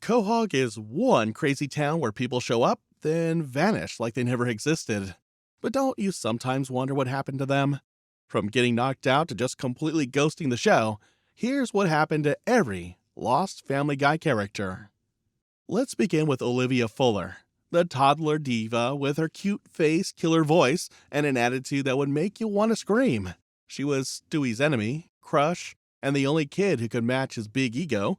Quahog is one crazy town where people show up, then vanish like they never existed. But don't you sometimes wonder what happened to them? From getting knocked out to just completely ghosting the show, here's what happened to every lost Family Guy character. Let's begin with Olivia Fuller, the toddler diva with her cute face, killer voice, and an attitude that would make you want to scream. She was Stewie's enemy, crush, and the only kid who could match his big ego.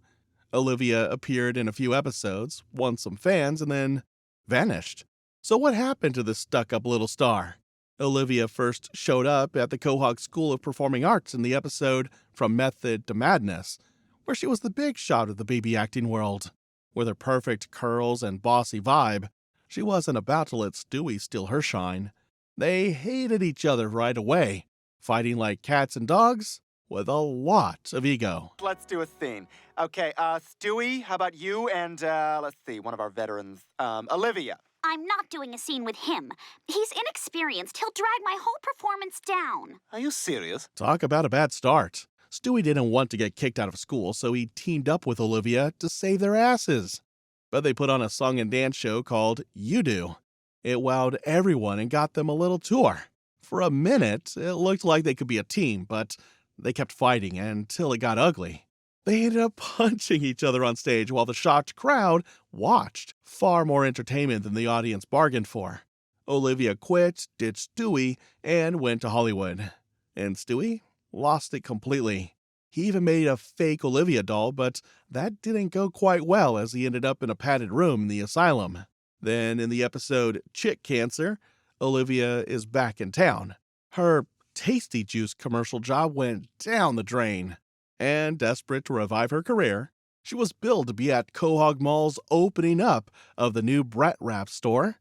Olivia appeared in a few episodes, won some fans, and then vanished. So what happened to this stuck-up little star? Olivia first showed up at the Quahog School of Performing Arts in the episode From Method to Madness, where she was the big shot of the baby acting world. With her perfect curls and bossy vibe, she wasn't about to let Stewie steal her shine. They hated each other right away, fighting like cats and dogs with a lot of ego. Let's do a scene. Okay, Stewie, how about you and, let's see, one of our veterans, Olivia. I'm not doing a scene with him. He's inexperienced. He'll drag my whole performance down. Are you serious? Talk about a bad start. Stewie didn't want to get kicked out of school, so he teamed up with Olivia to save their asses. But they put on a song and dance show called You Do. It wowed everyone and got them a little tour. For a minute, it looked like they could be a team, but they kept fighting until it got ugly. They ended up punching each other on stage while the shocked crowd watched. Far more entertainment than the audience bargained for. Olivia quit, ditched Stewie, and went to Hollywood. And Stewie lost it completely. He even made a fake Olivia doll, but that didn't go quite well as he ended up in a padded room in the asylum. Then in the episode Chick Cancer, Olivia is back in town. Her Tasty Juice commercial job went down the drain. And desperate to revive her career, she was billed to be at Quahog Mall's opening up of the new Brat Wrap store.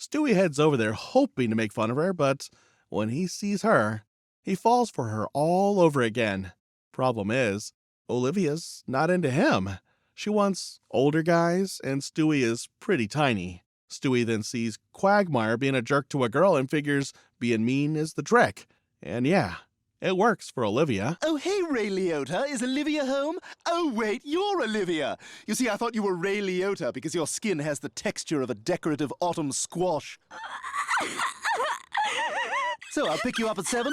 Stewie heads over there hoping to make fun of her, but when he sees her, he falls for her all over again. Problem is, Olivia's not into him. She wants older guys, and Stewie is pretty tiny. Stewie then sees Quagmire being a jerk to a girl and figures being mean is the trick. And yeah, it works for Olivia. Oh, hey, Ray Liotta. Is Olivia home? Oh, wait, you're Olivia. You see, I thought you were Ray Liotta because your skin has the texture of a decorative autumn squash. So I'll pick you up at 7?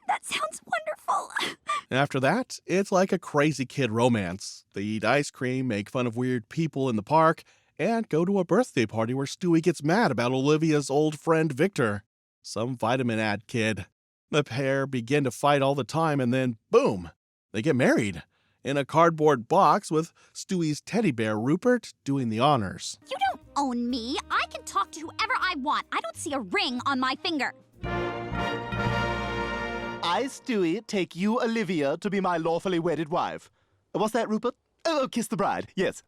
That sounds wonderful. After that, it's like a crazy kid romance. They eat ice cream, make fun of weird people in the park, and go to a birthday party where Stewie gets mad about Olivia's old friend Victor, some vitamin ad kid. The pair begin to fight all the time, and then, boom, they get married in a cardboard box with Stewie's teddy bear Rupert doing the honors. You don't own me. I can talk to whoever I want. I don't see a ring on my finger. I, Stewie, take you, Olivia, to be my lawfully wedded wife. What's that, Rupert? Oh, kiss the bride, yes.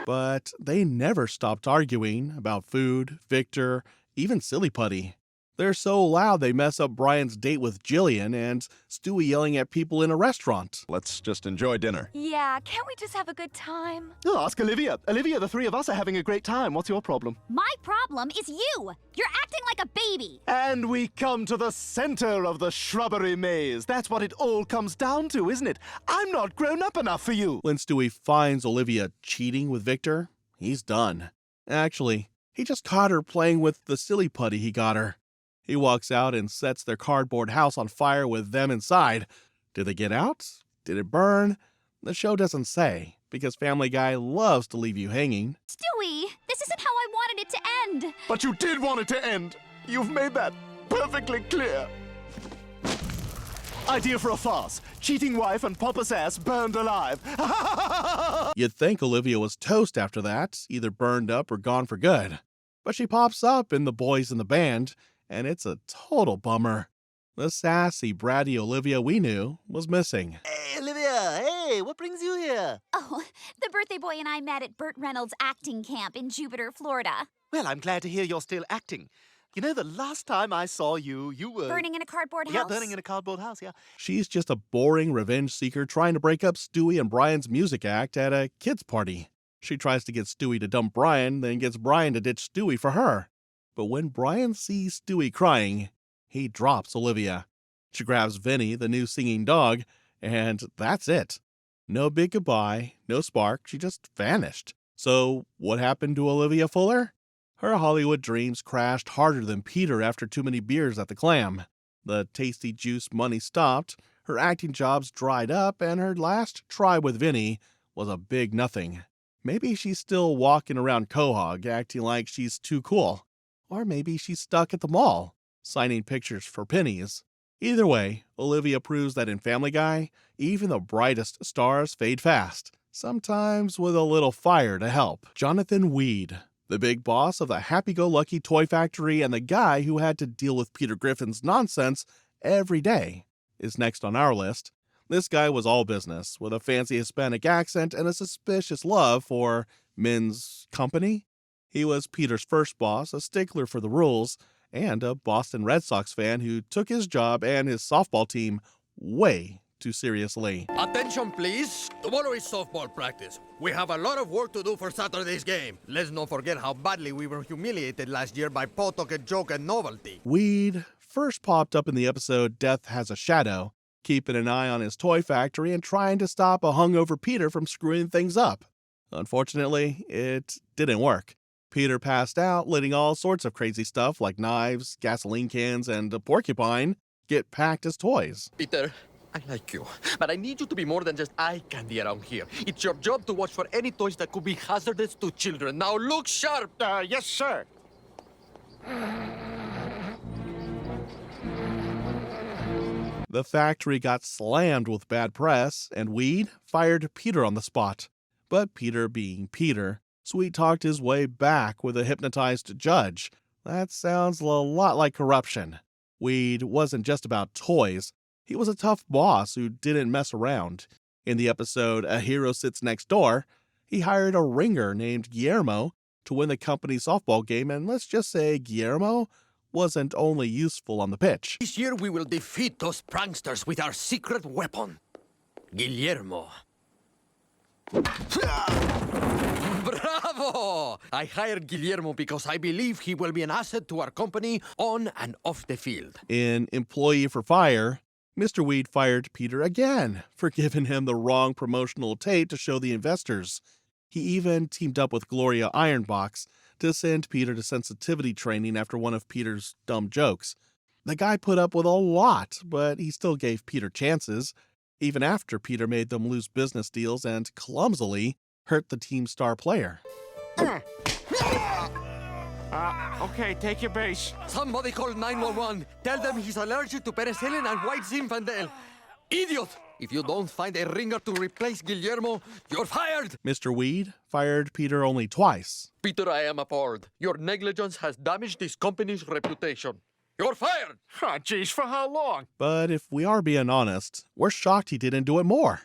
But they never stopped arguing about food, Victor, even Silly Putty. They're so loud they mess up Brian's date with Jillian and Stewie yelling at people in a restaurant. Let's just enjoy dinner. Yeah, can't we just have a good time? Oh, ask Olivia. Olivia, the three of us are having a great time. What's your problem? My problem is you. You're acting like a baby. And we come to the center of the shrubbery maze. That's what it all comes down to, isn't it? I'm not grown up enough for you. When Stewie finds Olivia cheating with Victor, he's done. Actually, he just caught her playing with the Silly Putty he got her. He walks out and sets their cardboard house on fire with them inside. Did they get out? Did it burn? The show doesn't say, because Family Guy loves to leave you hanging. Stewie, this isn't how I wanted it to end. But you did want it to end. You've made that perfectly clear. Idea for a farce. Cheating wife and pompous ass burned alive. You'd think Olivia was toast after that, either burned up or gone for good. But she pops up in The Boys in the Band, and it's a total bummer. The sassy, bratty Olivia we knew was missing. Hey, Olivia, hey, what brings you here? Oh, the birthday boy and I met at Burt Reynolds' acting camp in Jupiter, Florida. Well, I'm glad to hear you're still acting. You know, the last time I saw you, you were... Burning in a cardboard house? Yeah, burning in a cardboard house, yeah. She's just a boring revenge seeker trying to break up Stewie and Brian's music act at a kid's party. She tries to get Stewie to dump Brian, then gets Brian to ditch Stewie for her. But when Brian sees Stewie crying, he drops Olivia. She grabs Vinny, the new singing dog, and that's it. No big goodbye, no spark, she just vanished. So, what happened to Olivia Fuller? Her Hollywood dreams crashed harder than Peter after too many beers at the Clam. The tasty juice money stopped, her acting jobs dried up, and her last try with Vinny was a big nothing. Maybe she's still walking around Quahog acting like she's too cool. Or maybe she's stuck at the mall, signing pictures for pennies. Either way, Olivia proves that in Family Guy, even the brightest stars fade fast, sometimes with a little fire to help. Jonathan Weed, the big boss of the happy-go-lucky toy factory and the guy who had to deal with Peter Griffin's nonsense every day, is next on our list. This guy was all business, with a fancy Hispanic accent and a suspicious love for men's company. He was Peter's first boss, a stickler for the rules, and a Boston Red Sox fan who took his job and his softball team way too seriously. Attention, please. Tomorrow is softball practice. We have a lot of work to do for Saturday's game. Let's not forget how badly we were humiliated last year by Potok, Joke, and Novelty. Weed first popped up in the episode Death Has a Shadow, keeping an eye on his toy factory and trying to stop a hungover Peter from screwing things up. Unfortunately, it didn't work. Peter passed out, letting all sorts of crazy stuff like knives, gasoline cans, and a porcupine get packed as toys. Peter, I like you, but I need you to be more than just eye candy around here. It's your job to watch for any toys that could be hazardous to children. Now look sharp! Yes, sir. The factory got slammed with bad press, and Weed fired Peter on the spot. But Peter, being Peter, sweet-talked his way back with a hypnotized judge. That sounds a lot like corruption. Weed wasn't just about toys. He was a tough boss who didn't mess around. In the episode A Hero Sits Next Door, he hired a ringer named Guillermo to win the company's softball game, and let's just say Guillermo wasn't only useful on the pitch. This year we will defeat those pranksters with our secret weapon, Guillermo. Bravo! I hired Guillermo because I believe he will be an asset to our company on and off the field. In Employee for Fire, Mr. Weed fired Peter again for giving him the wrong promotional tape to show the investors. He even teamed up with Gloria Ironbox to send Peter to sensitivity training after one of Peter's dumb jokes. The guy put up with a lot, but he still gave Peter chances, even after Peter made them lose business deals and clumsily hurt the team's star player. Okay, take your base. Somebody call 911. Tell them he's allergic to penicillin and white Zinfandel. Idiot! If you don't find a ringer to replace Guillermo, you're fired! Mr. Weed fired Peter only twice. Peter, I am appalled. Your negligence has damaged this company's reputation. You're fired! Oh, geez, for how long? But if we are being honest, we're shocked he didn't do it more.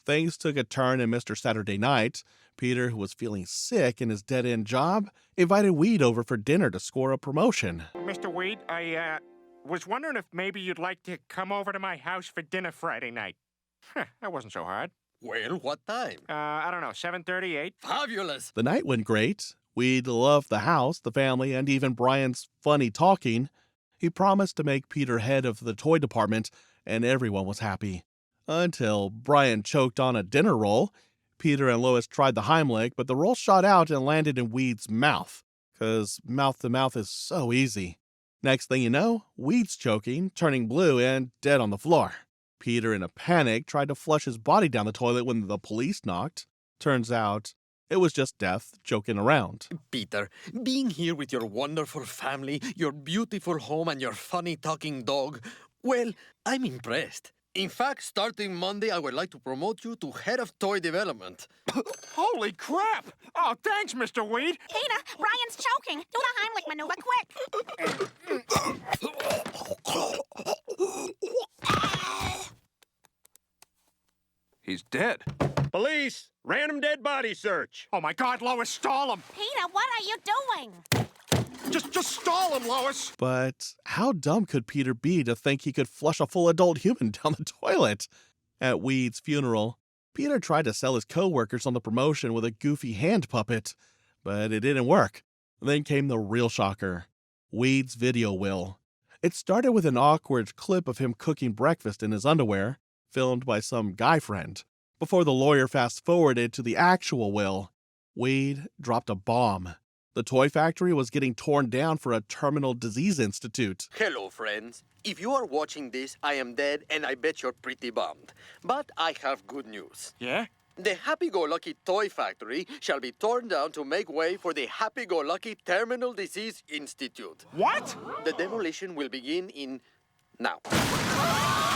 Things took a turn in Mr. Saturday Night. Peter, who was feeling sick in his dead-end job, invited Weed over for dinner to score a promotion. Mr. Weed, I was wondering if maybe you'd like to come over to my house for dinner Friday night. That wasn't so hard. Well, what time? I don't know, 7:30, 8? Fabulous! The night went great. Weed loved the house, the family, and even Brian's funny talking. He promised to make Peter head of the toy department, and everyone was happy. Until Brian choked on a dinner roll. Peter and Lois tried the Heimlich, but the roll shot out and landed in Weed's mouth, 'cause mouth-to-mouth is so easy. Next thing you know, Weed's choking, turning blue, and dead on the floor. Peter, in a panic, tried to flush his body down the toilet when the police knocked. Turns out, it was just Death joking around. Peter, being here with your wonderful family, your beautiful home, and your funny talking dog, well, I'm impressed. In fact, starting Monday, I would like to promote you to head of toy development. Holy crap! Oh, thanks, Mr. Weed. Peter, Brian's choking. Do the Heimlich maneuver quick. He's dead. Police! Random dead body search! Oh, my God, Lois, stall him. Peter, what are you doing? Just stall him, Lois. But how dumb could Peter be to think he could flush a full adult human down the toilet? At Weed's funeral, Peter tried to sell his co-workers on the promotion with a goofy hand puppet, but it didn't work. Then came the real shocker, Weed's video will. It started with an awkward clip of him cooking breakfast in his underwear, filmed by some guy friend. Before the lawyer fast-forwarded to the actual will, Wade dropped a bomb. The toy factory was getting torn down for a terminal disease institute. Hello, friends. If you are watching this, I am dead, and I bet you're pretty bummed. But I have good news. Yeah? The Happy-Go-Lucky Toy Factory shall be torn down to make way for the Happy-Go-Lucky Terminal Disease Institute. What? The demolition will begin in now.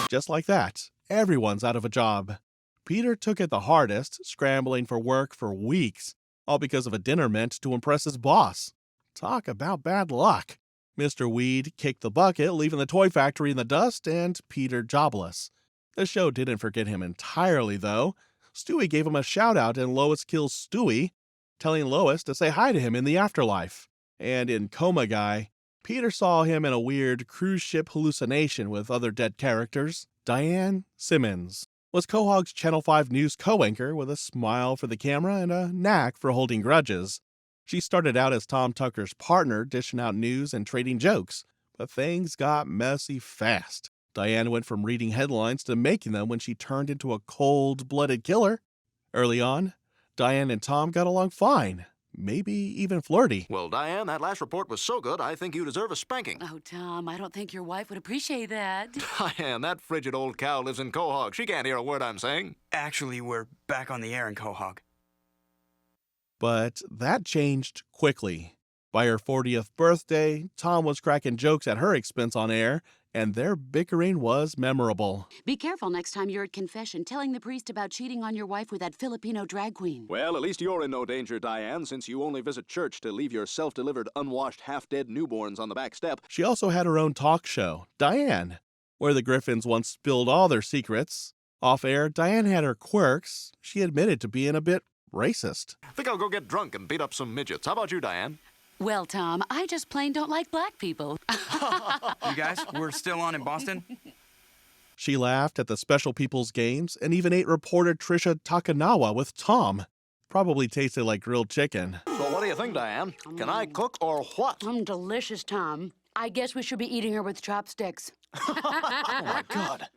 Just like that, everyone's out of a job. Peter took it the hardest, scrambling for work for weeks, all because of a dinner meant to impress his boss. Talk about bad luck. Mr. Weed kicked the bucket, leaving the toy factory in the dust and Peter jobless. The show didn't forget him entirely, though. Stewie gave him a shout-out in Lois Kills Stewie, telling Lois to say hi to him in the afterlife. And in Coma Guy, Peter saw him in a weird cruise ship hallucination with other dead characters. Diane Simmons was Quahog's Channel 5 News co-anchor with a smile for the camera and a knack for holding grudges. She started out as Tom Tucker's partner, dishing out news and trading jokes, but things got messy fast. Diane went from reading headlines to making them when she turned into a cold-blooded killer. Early on, Diane and Tom got along fine, maybe even flirty. Well, Diane, that last report was so good, I think you deserve a spanking. Oh, Tom, I don't think your wife would appreciate that. Diane, that frigid old cow lives in Quahog. She can't hear a word I'm saying. Actually, we're back on the air in Quahog. But that changed quickly. By her 40th birthday, Tom was cracking jokes at her expense on air, and their bickering was memorable. Be careful next time you're at confession telling the priest about cheating on your wife with that Filipino drag queen. Well, at least you're in no danger, Diane, since you only visit church to leave your self-delivered, unwashed, half-dead newborns on the back step. She also had her own talk show, Diane, where the Griffins once spilled all their secrets. Off-air, Diane had her quirks. She admitted to being a bit racist. I think I'll go get drunk and beat up some midgets. How about you, Diane? Well, Tom, I just plain don't like black people. You guys, we're still on in Boston? She laughed at the special people's games and even ate reporter Trisha Takanawa with Tom. Probably tasted like grilled chicken. So what do you think, Diane? Can I cook or what? Delicious, Tom. I guess we should be eating her with chopsticks. Oh, my God.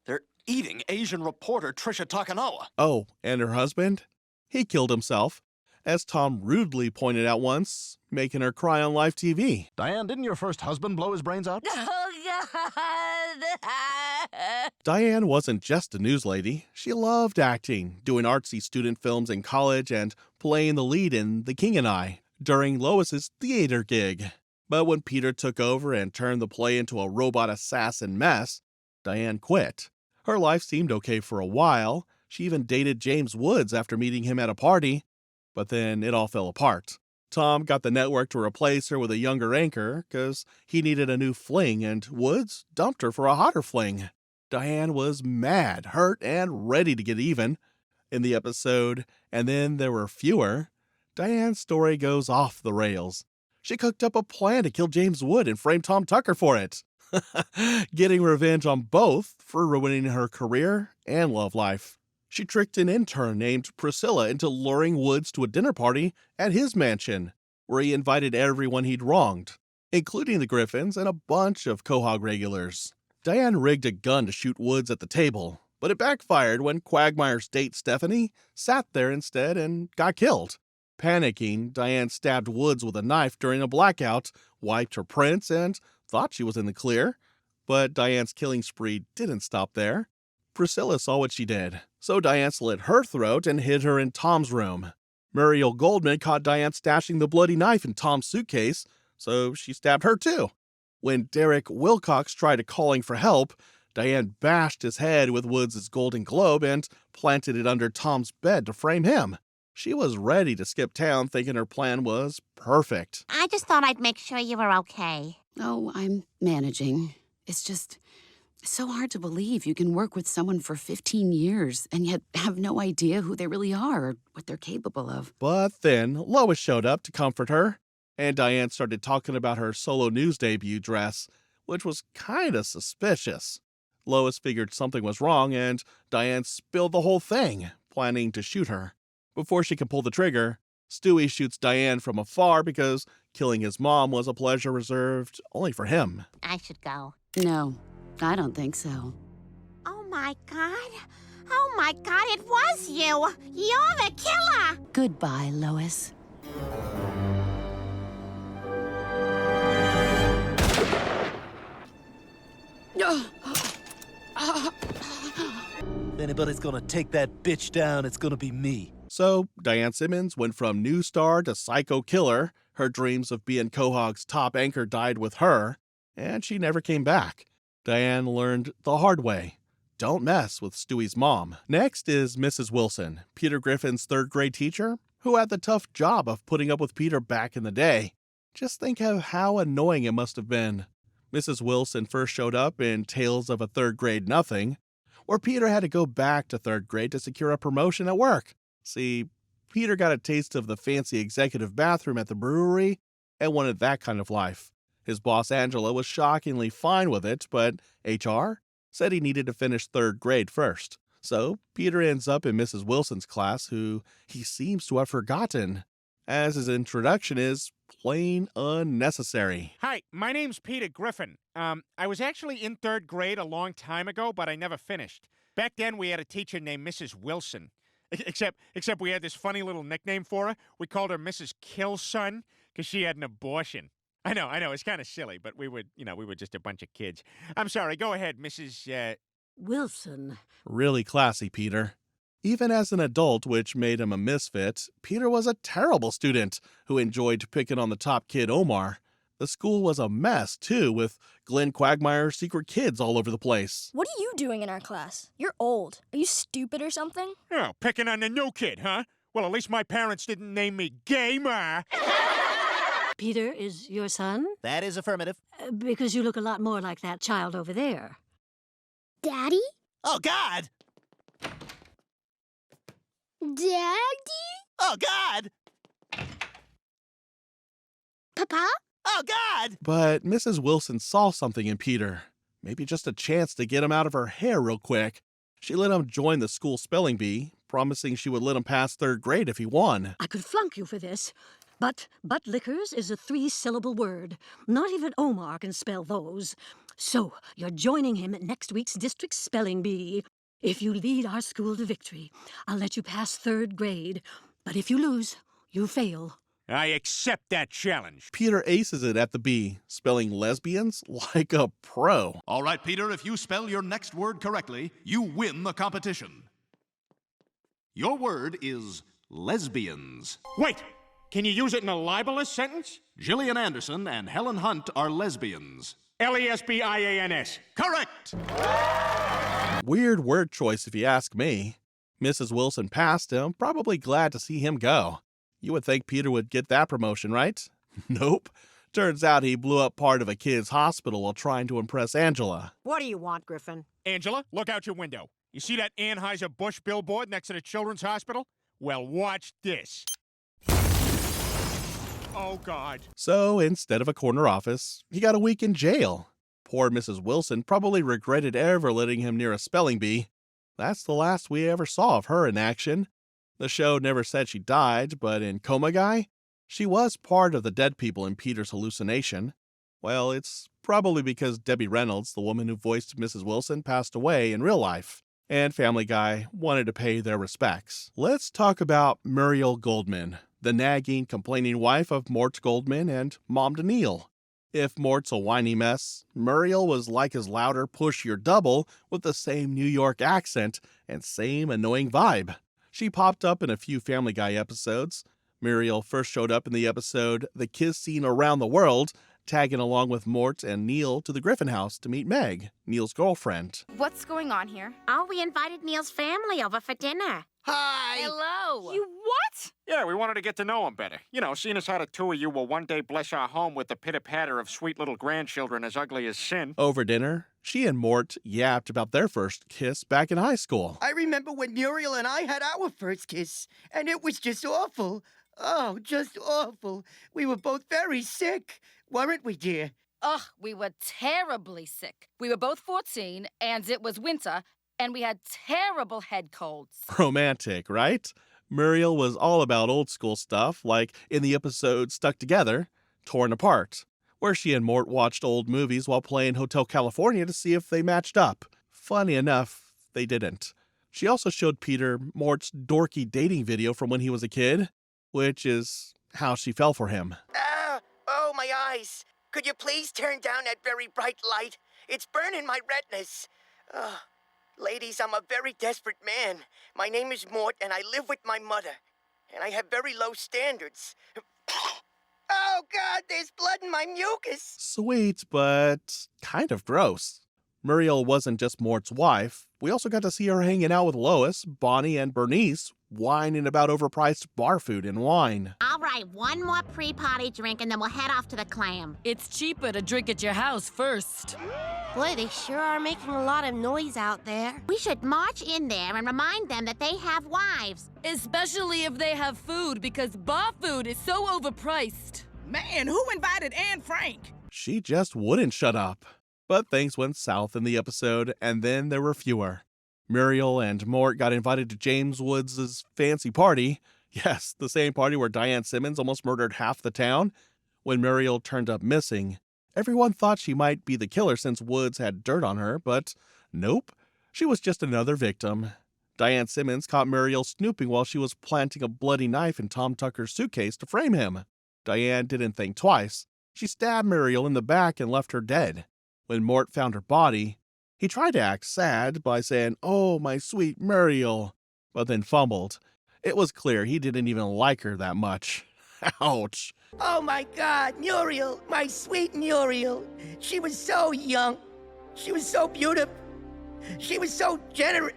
They're eating Asian reporter Trisha Takanawa. Oh, and her husband? He killed himself, as Tom rudely pointed out once, making her cry on live TV. Diane, didn't your first husband blow his brains out? Oh, God! Diane wasn't just a news lady. She loved acting, doing artsy student films in college and playing the lead in The King and I during Lois's theater gig. But when Peter took over and turned the play into a robot assassin mess, Diane quit. Her life seemed okay for a while. She even dated James Woods after meeting him at a party. But then it all fell apart. Tom got the network to replace her with a younger anchor because he needed a new fling, and Woods dumped her for a hotter fling. Diane was mad, hurt, and ready to get even. In the episode, And Then There Were Fewer, Diane's story goes off the rails. She cooked up a plan to kill James Wood and frame Tom Tucker for it. Getting revenge on both for ruining her career and love life. She tricked an intern named Priscilla into luring Woods to a dinner party at his mansion, where he invited everyone he'd wronged, including the Griffins and a bunch of Quahog regulars. Diane rigged a gun to shoot Woods at the table, but it backfired when Quagmire's date Stephanie sat there instead and got killed. Panicking, Diane stabbed Woods with a knife during a blackout, wiped her prints, and thought she was in the clear. But Diane's killing spree didn't stop there. Priscilla saw what she did, so Diane slit her throat and hid her in Tom's room. Muriel Goldman caught Diane stashing the bloody knife in Tom's suitcase, so she stabbed her too. When Derek Wilcox tried calling for help, Diane bashed his head with Woods' Golden Globe and planted it under Tom's bed to frame him. She was ready to skip town, thinking her plan was perfect. I just thought I'd make sure you were okay. Oh, I'm managing. It's just so hard to believe you can work with someone for 15 years and yet have no idea who they really are or what they're capable of. But then Lois showed up to comfort her, and Diane started talking about her solo news debut dress, which was kinda suspicious. Lois figured something was wrong, and Diane spilled the whole thing, planning to shoot her. Before she could pull the trigger, Stewie shoots Diane from afar because killing his mom was a pleasure reserved only for him. I should go. No, I don't think so. Oh my God. Oh my God, it was you! You're the killer! Goodbye, Lois. If anybody's gonna take that bitch down, it's gonna be me. So, Diane Simmons went from new star to psycho killer. Her dreams of being Quahog's top anchor died with her, and she never came back. Diane learned the hard way. Don't mess with Stewie's mom. Next is Mrs. Wilson, Peter Griffin's third grade teacher, who had the tough job of putting up with Peter back in the day. Just think of how annoying it must have been. Mrs. Wilson first showed up in Tales of a Third Grade Nothing, where Peter had to go back to third grade to secure a promotion at work. See, Peter got a taste of the fancy executive bathroom at the brewery and wanted that kind of life. His boss Angela was shockingly fine with it, but HR said he needed to finish third grade first. So Peter ends up in Mrs. Wilson's class, who he seems to have forgotten, as his introduction is plain unnecessary. Hi, my name's Peter Griffin. I was actually in third grade a long time ago, but I never finished. Back then, we had a teacher named Mrs. Wilson. Except we had this funny little nickname for her. We called her Mrs. Killson, because she had an abortion. I know, it's kind of silly, but we were just a bunch of kids. I'm sorry, go ahead, Mrs. Wilson. Really classy, Peter. Even as an adult, which made him a misfit, Peter was a terrible student who enjoyed picking on the top kid, Omar. The school was a mess, too, with Glenn Quagmire's secret kids all over the place. What are you doing in our class? You're old. Are you stupid or something? Oh, picking on the new kid, huh? Well, at least my parents didn't name me Gamer. Peter is your son? That is affirmative. Because you look a lot more like that child over there. Daddy? Oh, God! Daddy? Oh, God! Papa? Oh, God! But Mrs. Wilson saw something in Peter. Maybe just a chance to get him out of her hair real quick. She let him join the school spelling bee, promising she would let him pass third grade if he won. I could flunk you for this. But liquors is a 3-syllable word. Not even Omar can spell those. So, you're joining him at next week's district spelling bee. If you lead our school to victory, I'll let you pass third grade. But if you lose, you fail. I accept that challenge. Peter aces it at the bee, spelling lesbians like a pro. All right, Peter, if you spell your next word correctly, you win the competition. Your word is lesbians. Wait! Can you use it in a libelous sentence? Gillian Anderson and Helen Hunt are lesbians. Lesbians. Correct! Weird word choice if you ask me. Mrs. Wilson passed him, probably glad to see him go. You would think Peter would get that promotion, right? Nope. Turns out he blew up part of a kid's hospital while trying to impress Angela. What do you want, Griffin? Angela, look out your window. You see that Anheuser-Busch billboard next to the children's hospital? Well, watch this. Oh, God. So, instead of a corner office, he got a week in jail. Poor Mrs. Wilson probably regretted ever letting him near a spelling bee. That's the last we ever saw of her in action. The show never said she died, but in Coma Guy, she was part of the dead people in Peter's hallucination. Well, it's probably because Debbie Reynolds, the woman who voiced Mrs. Wilson, passed away in real life, and Family Guy wanted to pay their respects. Let's talk about Muriel Goldman, the nagging, complaining wife of Mort Goldman and Mom to Neil. If Mort's a whiny mess, Muriel was like his louder, pushier double with the same New York accent and same annoying vibe. She popped up in a few Family Guy episodes. Muriel first showed up in the episode The Kiss Scene Around the World, tagging along with Mort and Neil to the Griffin house to meet Meg, Neil's girlfriend. What's going on here? Oh, we invited Neil's family over for dinner. Hi! Hello! You what? Yeah, we wanted to get to know him better. You know, seeing as how the two of you will one day bless our home with the pitter-patter of sweet little grandchildren as ugly as sin. Over dinner, she and Mort yapped about their first kiss back in high school. I remember when Muriel and I had our first kiss, and it was just awful. Oh, just awful. We were both very sick, weren't we, dear? Ugh, we were terribly sick. We were both 14, and it was winter, and we had terrible head colds. Romantic, right? Muriel was all about old school stuff, like in the episode Stuck Together, Torn Apart, where she and Mort watched old movies while playing Hotel California to see if they matched up. Funny enough, they didn't. She also showed Peter Mort's dorky dating video from when he was a kid, which is how she fell for him. Oh, my eyes. Could you please turn down that very bright light? It's burning my retinas. Ladies, I'm a very desperate man. My name is Mort, and I live with my mother. And I have very low standards. Oh, God, there's blood in my mucus. Sweet, but kind of gross. Muriel wasn't just Mort's wife. We also got to see her hanging out with Lois, Bonnie, and Bernice, whining about overpriced bar food and wine. All right, one more pre-party drink and then we'll head off to the clam. It's cheaper to drink at your house first. Boy, they sure are making a lot of noise out there. We should march in there and remind them that they have wives. Especially if they have food, because bar food is so overpriced. Man, who invited Anne Frank? She just wouldn't shut up. But things went south in the episode, and then there were fewer. Muriel and Mort got invited to James Woods' fancy party. Yes, the same party where Diane Simmons almost murdered half the town. When Muriel turned up missing, everyone thought she might be the killer since Woods had dirt on her, but nope, she was just another victim. Diane Simmons caught Muriel snooping while she was planting a bloody knife in Tom Tucker's suitcase to frame him. Diane didn't think twice. She stabbed Muriel in the back and left her dead. When Mort found her body, he tried to act sad by saying, "Oh, my sweet Muriel," but then fumbled. It was clear he didn't even like her that much. Ouch. Oh, my God, Muriel, my sweet Muriel. She was so young. She was so beautiful. She was so generous.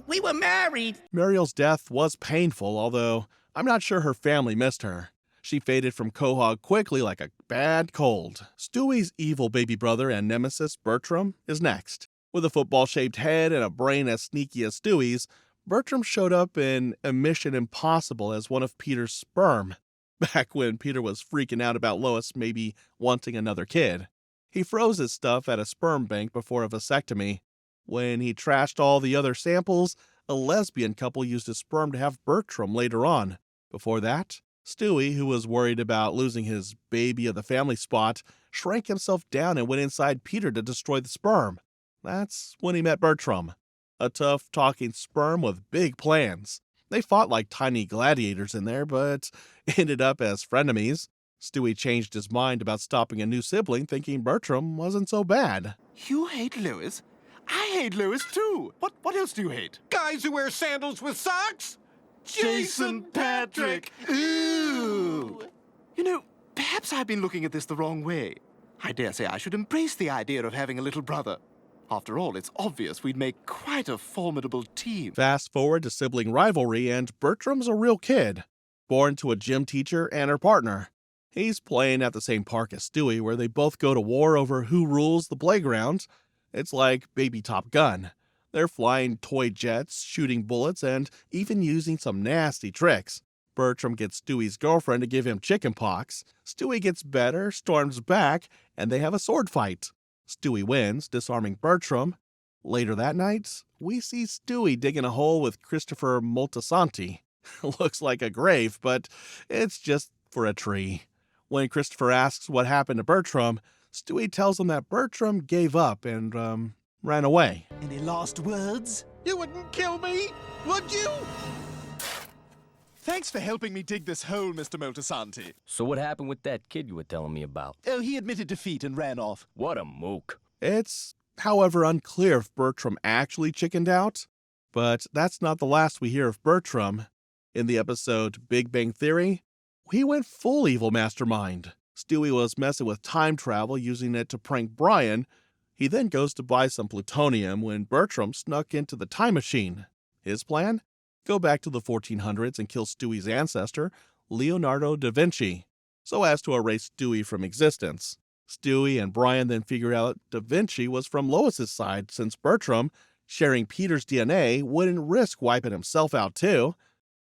We were married. Muriel's death was painful, although I'm not sure her family missed her. She faded from Quahog quickly like a bad cold. Stewie's evil baby brother and nemesis, Bertram, is next. With a football-shaped head and a brain as sneaky as Stewie's, Bertram showed up in A Mission Impossible as one of Peter's sperm, back when Peter was freaking out about Lois maybe wanting another kid. He froze his stuff at a sperm bank before a vasectomy. When he trashed all the other samples, a lesbian couple used his sperm to have Bertram later on. Before that, Stewie, who was worried about losing his baby of the family spot, shrank himself down and went inside Peter to destroy the sperm. That's when he met Bertram, a tough-talking sperm with big plans. They fought like tiny gladiators in there, but ended up as frenemies. Stewie changed his mind about stopping a new sibling, thinking Bertram wasn't so bad. You hate Lois? I hate Lois too. What else do you hate? Guys who wear sandals with socks? Jason Patrick! Ooh! You know, perhaps I've been looking at this the wrong way. I dare say I should embrace the idea of having a little brother. After all, it's obvious we'd make quite a formidable team. Fast forward to sibling rivalry, and Bertram's a real kid, born to a gym teacher and her partner. He's playing at the same park as Stewie, where they both go to war over who rules the playground. It's like baby Top Gun. They're flying toy jets, shooting bullets, and even using some nasty tricks. Bertram gets Stewie's girlfriend to give him chicken pox. Stewie gets better, storms back, and they have a sword fight. Stewie wins, disarming Bertram. Later that night, we see Stewie digging a hole with Christopher Moltisanti. Looks like a grave, but it's just for a tree. When Christopher asks what happened to Bertram, Stewie tells him that Bertram gave up and, ran away. Any last words? You wouldn't kill me, would you? Thanks for helping me dig this hole, Mr. Moltisanti. So what happened with that kid you were telling me about? Oh, he admitted defeat and ran off. What a mook. It's, however, unclear if Bertram actually chickened out. But that's not the last we hear of Bertram. In the episode Big Bang Theory, he went full evil mastermind. Stewie was messing with time travel, using it to prank Brian. He then goes to buy some plutonium when Bertram snuck into the time machine. His plan? Go back to the 1400s and kill Stewie's ancestor, Leonardo da Vinci, so as to erase Stewie from existence. Stewie and Brian then figure out da Vinci was from Lois's side, since Bertram, sharing Peter's DNA, wouldn't risk wiping himself out too.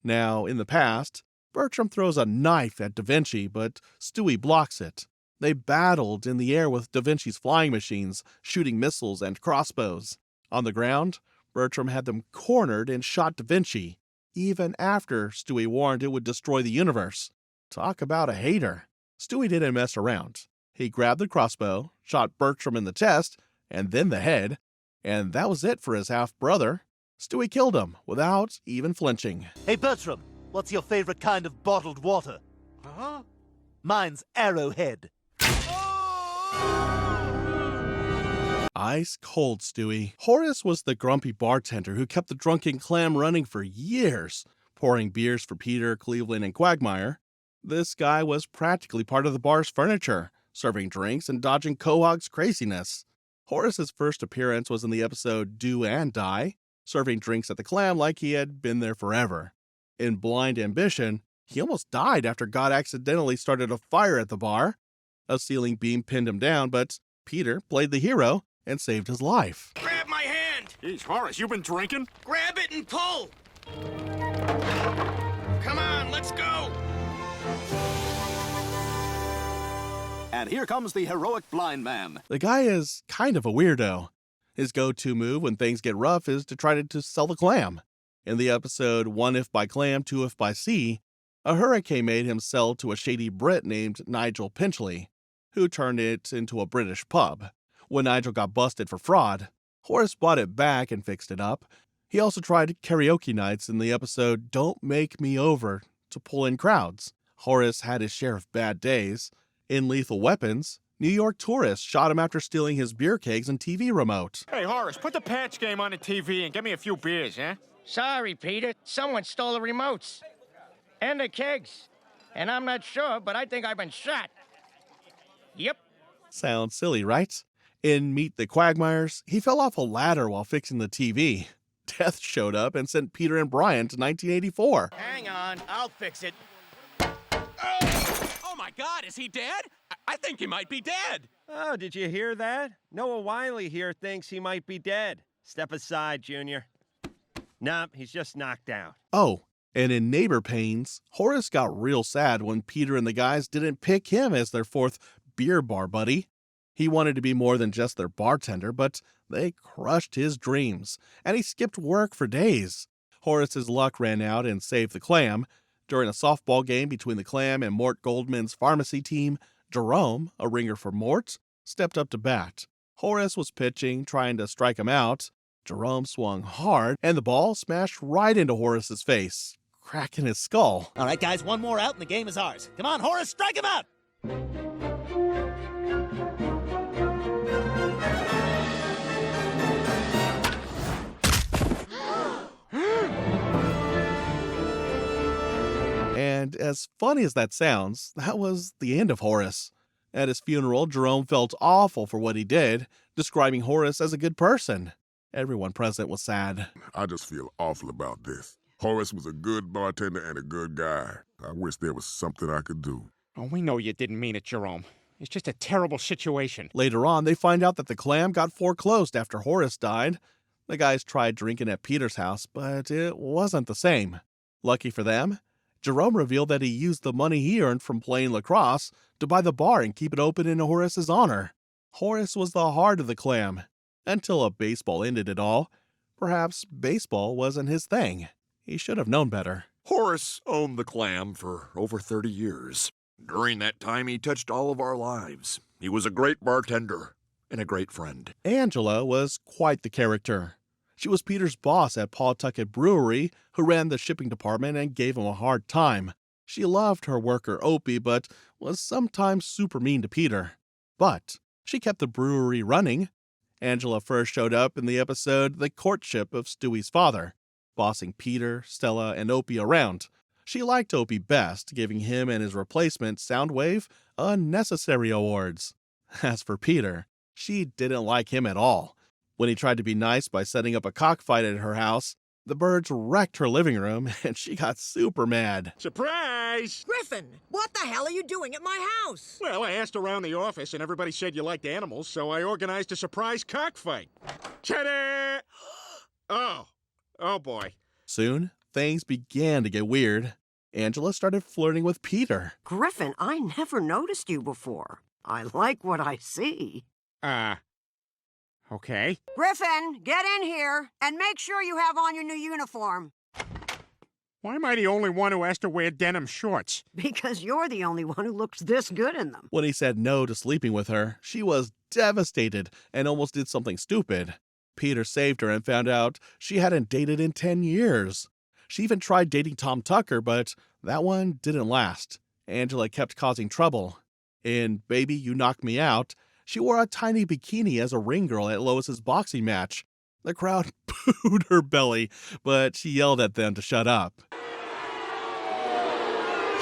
Now, in the past, Bertram throws a knife at da Vinci, but Stewie blocks it. They battled in the air with da Vinci's flying machines, shooting missiles and crossbows. On the ground, Bertram had them cornered and shot da Vinci, even after Stewie warned it would destroy the universe. Talk about a hater. Stewie didn't mess around. He grabbed the crossbow, shot Bertram in the chest, and then the head, and that was it for his half-brother. Stewie killed him without even flinching. Hey, Bertram, what's your favorite kind of bottled water? Huh? Mine's Arrowhead. Ice cold, Stewie. Horace was the grumpy bartender who kept the drunken clam running for years, pouring beers for Peter, Cleveland, and Quagmire. This guy was practically part of the bar's furniture, serving drinks and dodging Quahog's craziness. Horace's first appearance was in the episode Do and Die, serving drinks at the clam like he had been there forever. In Blind Ambition, he almost died after God accidentally started a fire at the bar. A ceiling beam pinned him down, but Peter played the hero and saved his life. Grab my hand! Jeez, Horace, you been drinking? Grab it and pull! Come on, let's go! And here comes the heroic blind man. The guy is kind of a weirdo. His go-to move when things get rough is to try to sell the clam. In the episode One If by Clam, Two If by Sea, a hurricane made him sell to a shady Brit named Nigel Pinchley, who turned it into a British pub. When Nigel got busted for fraud, Horace bought it back and fixed it up. He also tried karaoke nights in the episode Don't Make Me Over to pull in crowds. Horace had his share of bad days. In Lethal Weapons, New York tourists shot him after stealing his beer kegs and TV remote. Hey, Horace, put the patch game on the TV and get me a few beers, huh? Sorry, Peter. Someone stole the remotes. And the kegs. And I'm not sure, but I think I've been shot. Yep. Sounds silly, right? In Meet the Quagmires, he fell off a ladder while fixing the TV. Death showed up and sent Peter and Brian to 1984. Hang on, I'll fix it. Oh my God, is he dead? I think he might be dead. Oh, did you hear that? Noah Wiley here thinks he might be dead. Step aside, Junior. Nope, he's just knocked out. Oh, and in Neighbor Pains, Horace got real sad when Peter and the guys didn't pick him as their fourth beer bar buddy. He wanted to be more than just their bartender, but they crushed his dreams, and he skipped work for days. Horace's luck ran out and saved the clam. During a softball game between the clam and Mort Goldman's pharmacy team, Jerome, a ringer for Mort, stepped up to bat. Horace was pitching, trying to strike him out. Jerome swung hard, and the ball smashed right into Horace's face, cracking his skull. All right, guys, one more out and the game is ours. Come on, Horace, strike him out! And as funny as that sounds, that was the end of Horace. At his funeral, Jerome felt awful for what he did, describing Horace as a good person. Everyone present was sad. I just feel awful about this. Horace was a good bartender and a good guy. I wish there was something I could do. Oh, we know you didn't mean it, Jerome. It's just a terrible situation. Later on, they find out that the clam got foreclosed after Horace died. The guys tried drinking at Peter's house, but it wasn't the same. Lucky for them, Jerome revealed that he used the money he earned from playing lacrosse to buy the bar and keep it open in Horace's honor. Horace was the heart of the clam, until a baseball ended it all. Perhaps baseball wasn't his thing. He should have known better. Horace owned the clam for over 30 years. During that time, he touched all of our lives. He was a great bartender and a great friend. Angela was quite the character. She was Peter's boss at Pawtucket Brewery, who ran the shipping department and gave him a hard time. She loved her worker Opie, but was sometimes super mean to Peter. But she kept the brewery running. Angela first showed up in the episode The Courtship of Stewie's Father, bossing Peter, Stella, and Opie around. She liked Opie best, giving him and his replacement, Soundwave, unnecessary awards. As for Peter, she didn't like him at all. When he tried to be nice by setting up a cockfight at her house, the birds wrecked her living room, and she got super mad. Surprise! Griffin, what the hell are you doing at my house? Well, I asked around the office, and everybody said you liked animals, so I organized a surprise cockfight. Ta-da! Oh boy. Soon, things began to get weird. Angela started flirting with Peter. Griffin, I never noticed you before. I like what I see. Okay. Griffin, get in here and make sure you have on your new uniform. Why am I the only one who has to wear denim shorts? Because you're the only one who looks this good in them. When he said no to sleeping with her, she was devastated and almost did something stupid. Peter saved her and found out she hadn't dated in 10 years. She even tried dating Tom Tucker, but that one didn't last. Angela kept causing trouble. In Baby, You Knocked Me Out, she wore a tiny bikini as a ring girl at Lois's boxing match. The crowd booed her belly, but she yelled at them to shut up.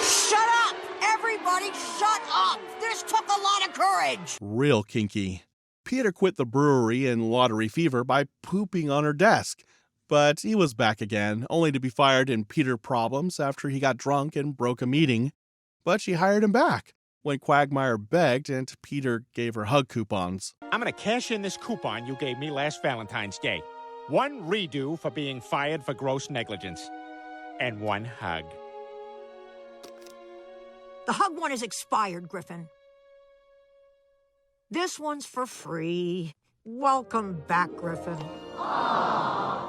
Shut up! Everybody shut up! This took a lot of courage! Real kinky. Peter quit the brewery in lottery fever by pooping on her desk. But he was back again, only to be fired in Peter Problems after he got drunk and broke a meeting. But she hired him back when Quagmire begged and Peter gave her hug coupons. I'm gonna cash in this coupon you gave me last Valentine's Day. 1 redo for being fired for gross negligence. And 1 hug. The hug one is expired, Griffin. This one's for free. Welcome back, Griffin.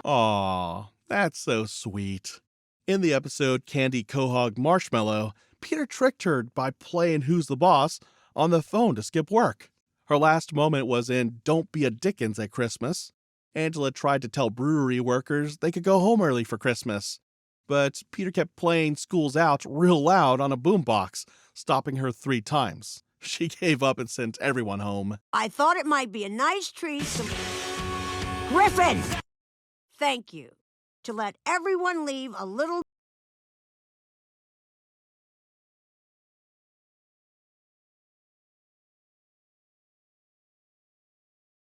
Aw, that's so sweet. In the episode Candy Quahog Marshmallow, Peter tricked her by playing Who's the Boss on the phone to skip work. Her last moment was in Don't Be a Dickens at Christmas. Angela tried to tell brewery workers they could go home early for Christmas. But Peter kept playing School's Out real loud on a boombox, stopping her 3 times. She gave up and sent everyone home. I thought it might be a nice treat. Griffin! Thank you. To let everyone leave a little.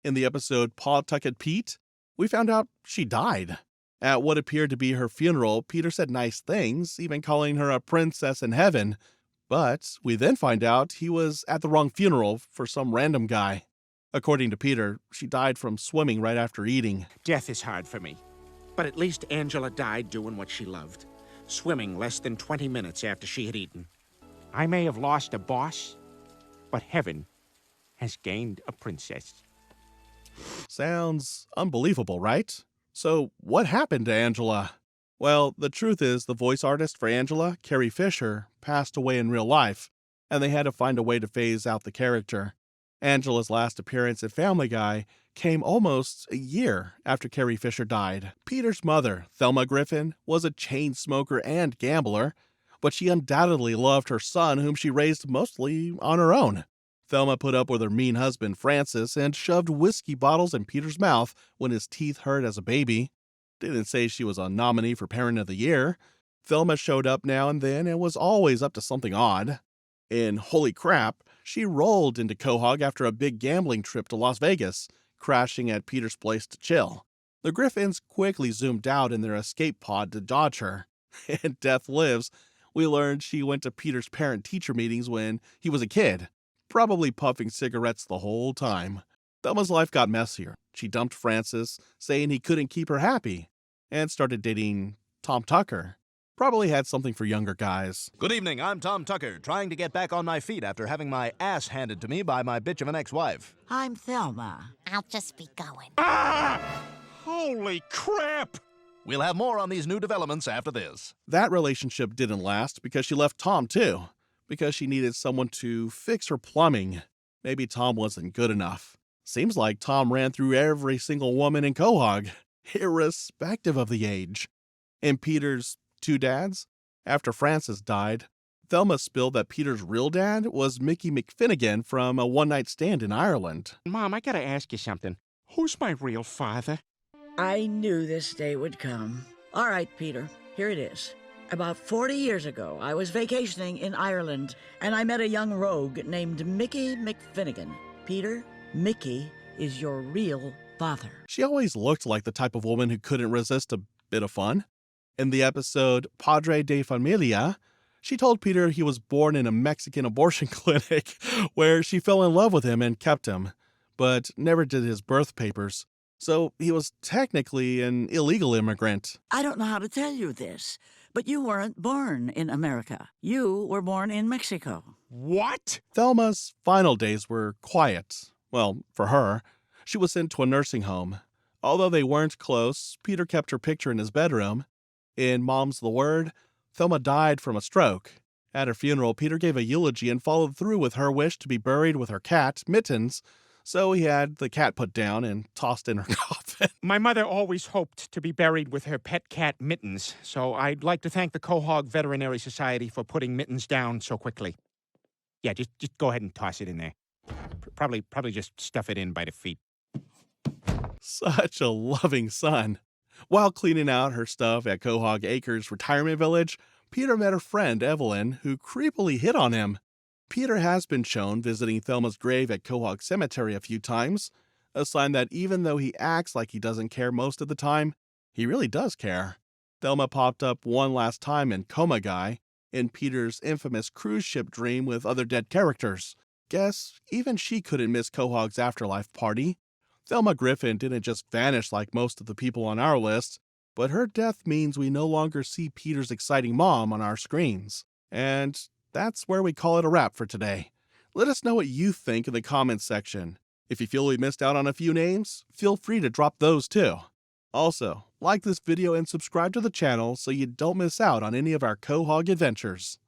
In the episode Pawtucket Pete, we found out she died. At what appeared to be her funeral, Peter said nice things, even calling her a princess in heaven. But we then find out he was at the wrong funeral for some random guy. According to Peter, she died from swimming right after eating. Death is hard for me. But at least Angela died doing what she loved. Swimming less than 20 minutes after she had eaten. I may have lost a boss, but heaven has gained a princess. Sounds unbelievable, right? So what happened to Angela? Well, the truth is the voice artist for Angela, Carrie Fisher, passed away in real life, and they had to find a way to phase out the character. Angela's last appearance at Family Guy came almost a year after Carrie Fisher died. Peter's mother, Thelma Griffin, was a chain smoker and gambler, but she undoubtedly loved her son, whom she raised mostly on her own. Thelma put up with her mean husband, Francis, and shoved whiskey bottles in Peter's mouth when his teeth hurt as a baby. Didn't say she was a nominee for Parent of the Year. Thelma showed up now and then and was always up to something odd. In Holy Crap, she rolled into Quahog after a big gambling trip to Las Vegas, crashing at Peter's place to chill. The Griffins quickly zoomed out in their escape pod to dodge her. In Death Lives, we learned she went to Peter's parent-teacher meetings when he was a kid, probably puffing cigarettes the whole time. Thelma's life got messier. She dumped Francis, saying he couldn't keep her happy, and started dating Tom Tucker. Probably had something for younger guys. Good evening, I'm Tom Tucker, trying to get back on my feet after having my ass handed to me by my bitch of an ex-wife. I'm Thelma. I'll just be going. Ah! Holy crap! We'll have more on these new developments after this. That relationship didn't last because she left Tom too, because she needed someone to fix her plumbing. Maybe Tom wasn't good enough. Seems like Tom ran through every single woman in Quahog, irrespective of the age. In Peter's Two Dads, after Francis died, Thelma spilled that Peter's real dad was Mickey McFinnigan from A One-Night Stand in Ireland. Mom, I gotta ask you something. Who's my real father? I knew this day would come. All right, Peter, here it is. About 40 years ago, I was vacationing in Ireland, and I met a young rogue named Mickey McFinnigan. Peter, Mickey is your real father. She always looked like the type of woman who couldn't resist a bit of fun. In the episode Padre de Familia, she told Peter he was born in a Mexican abortion clinic where she fell in love with him and kept him, but never did his birth papers. So he was technically an illegal immigrant. I don't know how to tell you this, but you weren't born in America. You were born in Mexico. What? Thelma's final days were quiet. Well, for her. She was sent to a nursing home. Although they weren't close, Peter kept her picture in his bedroom. In Mom's the Word, Thelma died from a stroke. At her funeral, Peter gave a eulogy and followed through with her wish to be buried with her cat, Mittens, so he had the cat put down and tossed in her coffin. Griffin. My mother always hoped to be buried with her pet cat, Mittens, so I'd like to thank the Quahog Veterinary Society for putting Mittens down so quickly. Yeah, just go ahead and toss it in there. Probably just stuff it in by the feet. Such a loving son. While cleaning out her stuff at Quahog Acres Retirement Village, Peter met a friend, Evelyn, who creepily hit on him. Peter has been shown visiting Thelma's grave at Quahog Cemetery a few times, a sign that even though he acts like he doesn't care most of the time, he really does care. Thelma popped up one last time in Coma Guy, in Peter's infamous cruise ship dream with other dead characters. Guess even she couldn't miss Quahog's afterlife party. Thelma Griffin didn't just vanish like most of the people on our list, but her death means we no longer see Peter's exciting mom on our screens. And that's where we call it a wrap for today. Let us know what you think in the comments section. If you feel we missed out on a few names, feel free to drop those too. Also, like this video and subscribe to the channel so you don't miss out on any of our Quahog adventures.